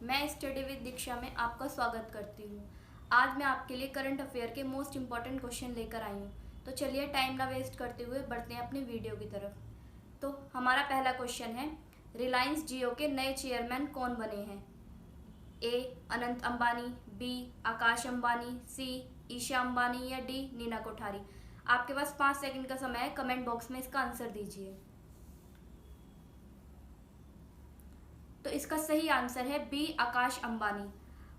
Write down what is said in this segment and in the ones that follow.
मैं study with दीक्षा में आपका स्वागत करती हूँ। आज मैं आपके लिए करंट अफेयर के मोस्ट इम्पॉर्टेंट क्वेश्चन लेकर आई हूँ। तो चलिए टाइम ना वेस्ट करते हुए बढ़ते हैं अपनी वीडियो की तरफ। तो हमारा पहला क्वेश्चन है, रिलायंस जियो के नए चेयरमैन कौन बने हैं? ए अनंत अंबानी, बी आकाश अंबानी, सी ईशा अंबानी या डी नीना कोठारी। आपके पास 5 सेकंड का समय है, कमेंट बॉक्स में इसका आंसर दीजिए। तो इसका सही आंसर है बी आकाश अंबानी।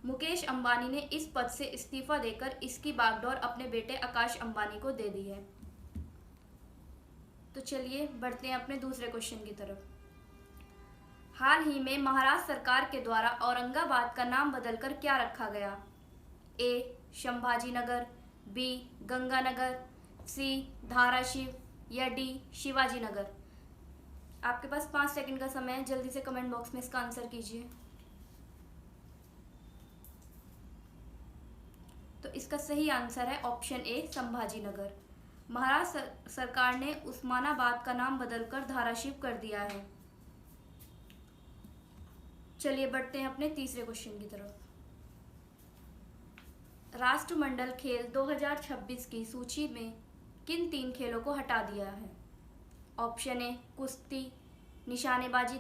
मुकेश अंबानी ने इस पद से इस्तीफा देकर इसकी बागडोर अपने बेटे आकाश अंबानी को दे दी है। तो चलिए बढ़ते हैं अपने दूसरे क्वेश्चन की तरफ। हाल ही में महाराष्ट्र सरकार के द्वारा औरंगाबाद का नाम बदलकर क्या रखा गया? ए संभाजी नगर, बी गंगानगर, सी धाराशिव या डी शिवाजी नगर। आपके पास 5 सेकंड का समय है, जल्दी से कमेंट बॉक्स में इसका आंसर कीजिए। तो इसका सही आंसर है ऑप्शन ए संभाजी नगर। महाराष्ट्र सरकार ने उस्मानाबाद का नाम बदलकर धाराशिव कर दिया है। चलिए बढ़ते हैं अपने तीसरे क्वेश्चन की तरफ। राष्ट्रमंडल खेल 2026 की सूची में किन 3 खेलों को हटा दिया है? ऑप्शन ए कुश्ती, निशानेबाजी,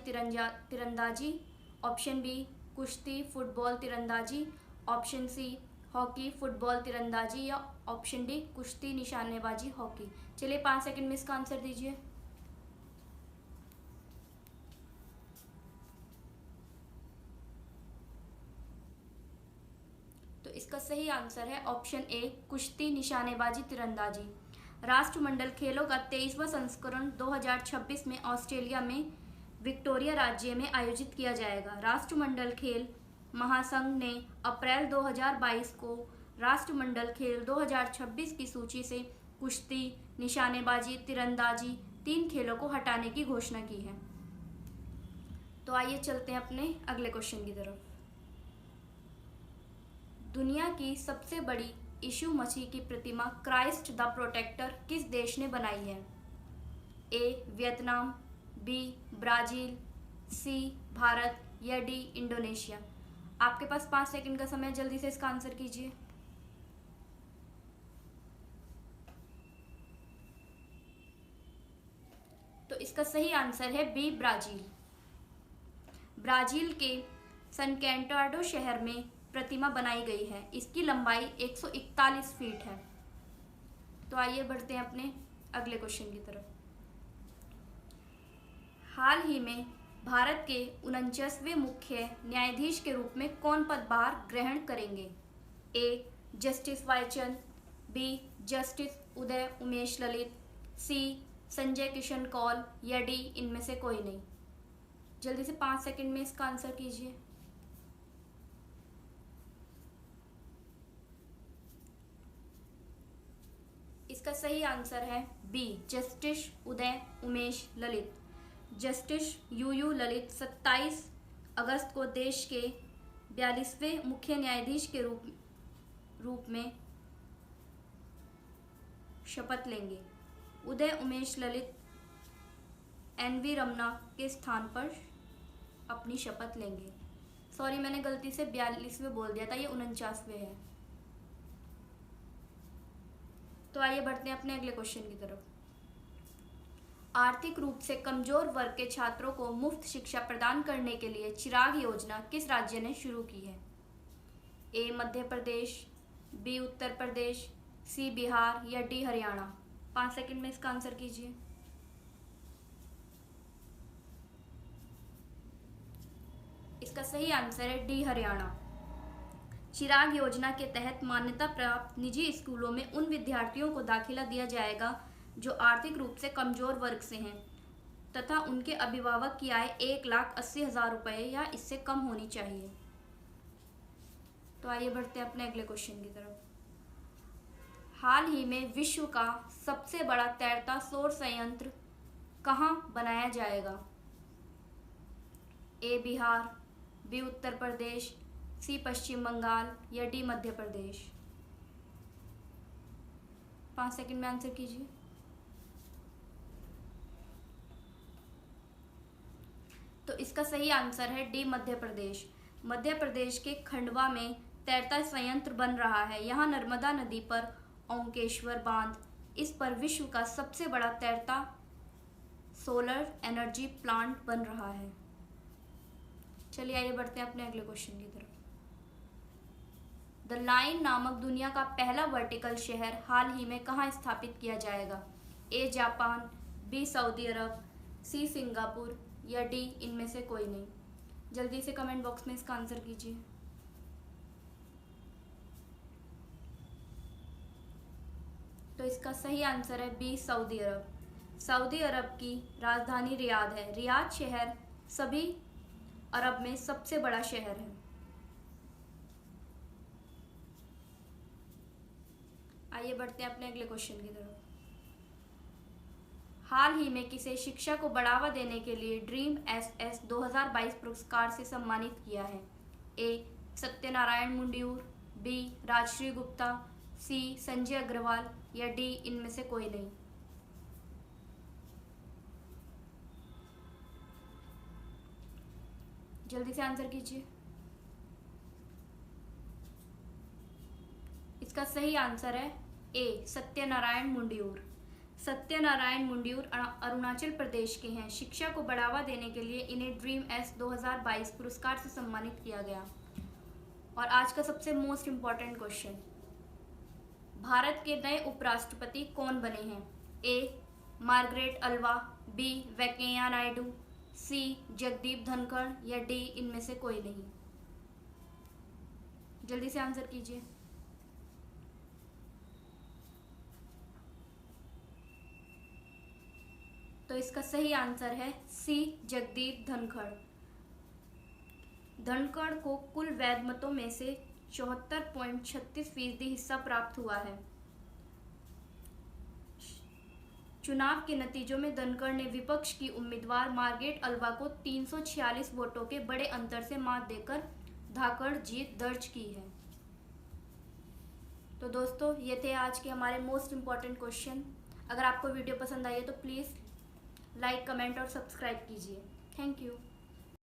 तीरंदाजी, ऑप्शन बी कुश्ती, फुटबॉल, तीरंदाजी, ऑप्शन सी हॉकी, फुटबॉल, तीरंदाजी या ऑप्शन डी कुश्ती, निशानेबाजी, हॉकी। चलिए 5 सेकंड में इसका आंसर दीजिए। तो इसका सही आंसर है ऑप्शन ए कुश्ती, निशानेबाजी, तीरंदाजी। राष्ट्रमंडल खेलों का 23वां संस्करण 2026 में ऑस्ट्रेलिया में विक्टोरिया राज्य में आयोजित किया जाएगा। राष्ट्रमंडल खेल महासंघ ने अप्रैल 2022 को राष्ट्रमंडल खेल 2026 की सूची से कुश्ती, निशानेबाजी, तीरंदाजी 3 खेलों को हटाने की घोषणा की है। तो आइए चलते हैं अपने अगले क्वेश्चन की तरफ। दुनिया की सबसे बड़ी यीशु मसीह की प्रतिमा क्राइस्ट द प्रोटेक्टर किस देश ने बनाई है? ए वियतनाम, बी ब्राजील, सी भारत या डी इंडोनेशिया। आपके पास 5 सेकंड का समय, जल्दी से इसका आंसर कीजिए। तो इसका सही आंसर है बी ब्राजील। ब्राजील के सनकैंटाडो शहर में प्रतिमा बनाई गई है। इसकी लंबाई 141 फीट है। तो आइए बढ़ते हैं अपने अगले क्वेश्चन की तरफ। हाल ही में भारत के 49वें मुख्य न्यायाधीश के रूप में कौन पदभार ग्रहण करेंगे? ए justice वाईचंद, B justice Uday Umesh Lalit, सी संजय किशन कौल या डी इनमें से कोई नहीं। जल्दी से 5 सेकंड में इसका आंसर कीजिए। इसका सही आंसर है B justice Uday Umesh Lalit. Justice U U Lalit 27 अगस्त को देश के 42वें मुख्य न्यायाधीश के रूप में शपथ लेंगे। उदय उमेश ललित एनवी रमना के स्थान पर अपनी शपथ लेंगे। सॉरी, मैंने गलती से 42वें बोल दिया था, ये 49वें है। तो आइए बढ़ते हैं अपने अगले क्वेश्चन की तरफ। आर्थिक रूप से कमजोर वर्ग के छात्रों को मुफ्त शिक्षा प्रदान करने के लिए चिराग योजना किस राज्य ने शुरू की है? ए मध्य प्रदेश, बी उत्तर प्रदेश, सी बिहार या डी हरियाणा। 5 सेकंड में इसका आंसर कीजिए। इसका सही आंसर है डी हरियाणा। चिराग योजना के तहत मान्यता प्राप्त निजी स्कूलों में उन विद्यार्थियों को दाखिला दिया जाएगा जो आर्थिक रूप से कमजोर वर्ग से हैं तथा उनके अभिभावक की आय 1,80,000 रुपये या इससे कम होनी चाहिए। तो आइए बढ़ते हैं अपने अगले क्वेश्चन की तरफ। हाल ही में विश्व का सबसे बड़ा तैरता सौर संयंत्र कहाँ बनाया जाएगा? ए बिहार, बी उत्तर प्रदेश, सी पश्चिम बंगाल या डी मध्य प्रदेश। 5 सेकंड में आंसर कीजिए। तो इसका सही आंसर है डी मध्य प्रदेश। मध्य प्रदेश के खंडवा में तैरता संयंत्र बन रहा है। यहाँ नर्मदा नदी पर ओंकेश्वर बांध, इस पर विश्व का सबसे बड़ा तैरता सोलर एनर्जी प्लांट बन रहा है। चलिए आइए बढ़ते हैं अपने अगले क्वेश्चन की तरफ। द लाइन नामक दुनिया का पहला वर्टिकल शहर हाल ही में कहाँ स्थापित किया जाएगा? A Japan, B Saudi Arab, C Singapore या डी इनमें से कोई नहीं। जल्दी से कमेंट बॉक्स में इसका आंसर कीजिए। तो इसका सही आंसर है बी सऊदी अरब। सऊदी अरब की राजधानी रियाद है। रियाद शहर सभी अरब में सबसे बड़ा शहर है। आइए बढ़ते हैं अपने अगले क्वेश्चन की तरफ। हाल ही में किसे शिक्षा को बढ़ावा देने के लिए ड्रीम एसएस 2022 पुरस्कार से सम्मानित किया है? ए सत्यनारायण मुंडियूर, बी राजश्री गुप्ता, सी संजय अग्रवाल या डी इनमें से कोई नहीं। जल्दी से आंसर कीजिए। इसका सही आंसर है ए सत्यनारायण मुंडियूर। सत्यनारायण मुंडियूर अरुणाचल प्रदेश के हैं। शिक्षा को बढ़ावा देने के लिए इन्हें ड्रीम एस 2022 पुरस्कार से सम्मानित किया गया। और आज का सबसे मोस्ट इम्पॉर्टेंट क्वेश्चन, भारत के नए उपराष्ट्रपति कौन बने हैं? A Margaret Alva, B Venkaiah Naidu, C Jagdeep Dhankhar या डी इनमें से कोई नहीं। जल्दी से आंसर कीजिए। तो इसका सही आंसर है सी जगदीप धनखड़। धनखड़ को कुल वैध मतों में से 74.36% हिस्सा प्राप्त हुआ है। चुनाव के नतीजों में धनखड़ ने विपक्ष की उम्मीदवार मार्गरेट अल्वा को 346 वोटों के बड़े अंतर से मात देकर धाकड़ जीत दर्ज की है। तो दोस्तों ये थे आज के हमारे मोस्ट इम्पॉर्टेंट क्वेश्चन। अगर आपको वीडियो पसंद आई है तो प्लीज़ लाइक, कमेंट और सब्सक्राइब कीजिए। Thank you.